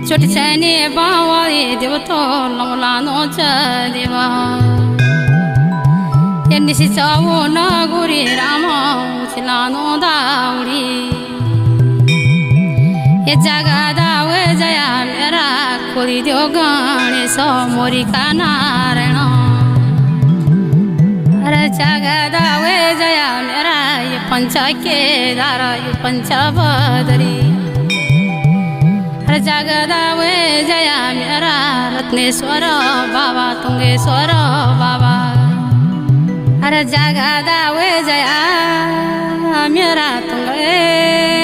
छोटी सैने बावाई देव तो लमलानो चदेवा ये निशी चावो नगुरी रामा चिलानो दाउरी ये जगा दावे जया मेरा कोरी दियो गणेश मोरी का नारायण अरे जगा दावे जया मेरा ये पंचा केदार ये पंचा बदरी जगदावे जया मेरा रत्नेश्वर बाबा तुंगेश्वर बाबा अरे जगदावे जया मेरा तुंगे